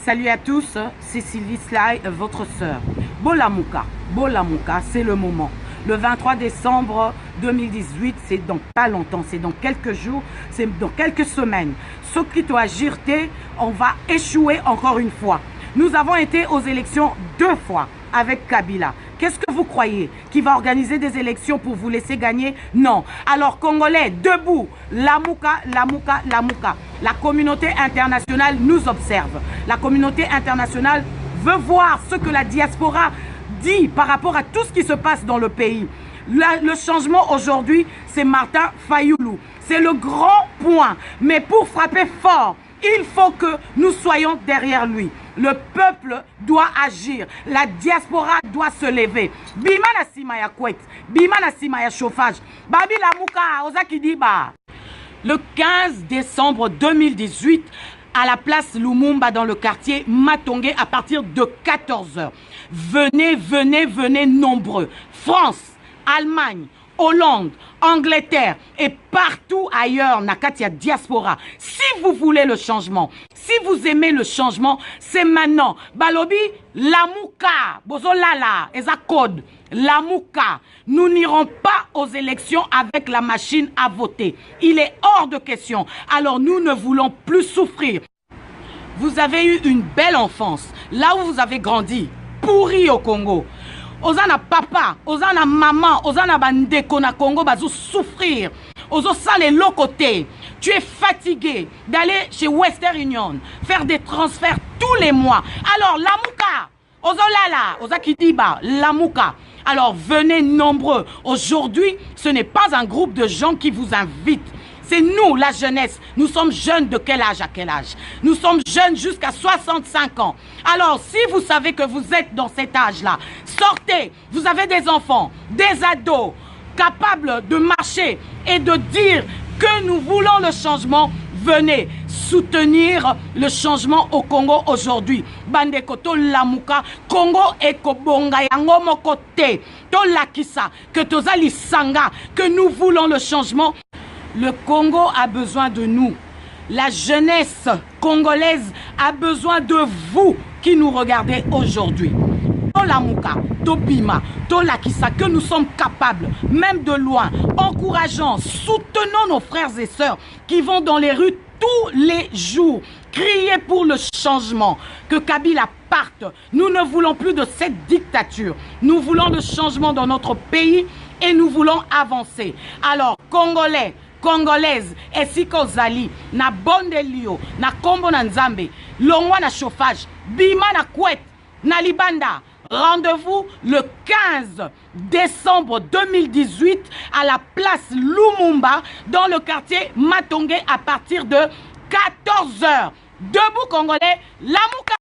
Salut à tous, c'est Sylvie Sly, votre sœur. Bolamuka, c'est le moment. Le 23 décembre 2018, c'est dans pas longtemps, c'est dans quelques jours, c'est dans quelques semaines. Ce qui doit agirter, on va échouer encore une fois. Nous avons été aux élections 2 fois avec Kabila. Qu'est-ce que vous croyez? Qu'il va organiser des élections pour vous laisser gagner? Non. Alors, Congolais, debout, Lamuka. La communauté internationale nous observe. La communauté internationale veut voir ce que la diaspora dit par rapport à tout ce qui se passe dans le pays. Le changement aujourd'hui, c'est Martin Fayoulou. C'est le grand point. Mais pour frapper fort, il faut que nous soyons derrière lui. Le peuple doit agir. La diaspora doit se lever. Bima na sima ya kwet. Bima na sima ya chauffage. Babi Lamuka, ozaki diba. Le 15 décembre 2018, à la place Lumumba dans le quartier Matongé à partir de 14 h. Venez nombreux. France, Allemagne, Hollande, Angleterre et partout ailleurs, Nakatia diaspora. Si vous voulez le changement, si vous aimez le changement, c'est maintenant. Balobi, Lamuka, Bozolala, Eza code, Lamuka. Nous n'irons pas aux élections avec la machine à voter. Il est hors de question. Alors nous ne voulons plus souffrir. Vous avez eu une belle enfance, là où vous avez grandi, pourri au Congo. Ozana papa, ozana maman, ozana bandeko na Congo bazo souffrir. Ozo sale lokote. Tu es fatigué d'aller chez Western Union, faire des transferts tous les mois. Alors Lamuka, ozolala, ozakidiba, Lamuka. Alors venez nombreux. Aujourd'hui, ce n'est pas un groupe de gens qui vous invitent. C'est nous, la jeunesse. Nous sommes jeunes de quel âge à quel âge? Nous sommes jeunes jusqu'à 65 ans. Alors, si vous savez que vous êtes dans cet âge-là, sortez. Vous avez des enfants, des ados, capables de marcher et de dire que nous voulons le changement. Venez soutenir le changement au Congo aujourd'hui. Bandeko to Lamuka, Congo ekobonga yango mokote. To lakisa, que tozali sanga, que nous voulons le changement. Le Congo a besoin de nous. La jeunesse congolaise a besoin de vous qui nous regardez aujourd'hui. Tolamuka, Tobima, Tolakisa, que nous sommes capables, même de loin, encourageant, soutenons nos frères et sœurs qui vont dans les rues tous les jours, crier pour le changement, que Kabila parte. Nous ne voulons plus de cette dictature. Nous voulons le changement dans notre pays et nous voulons avancer. Alors, Congolais, Congolaise, esiko zali, na bondelio, na kombo na nzambe, longwa na chauffage, bima na kwet, na libanda. Rendez-vous le 15 décembre 2018 à la place Lumumba dans le quartier Matongé à partir de 14 h. Debout Congolais, Lamuka.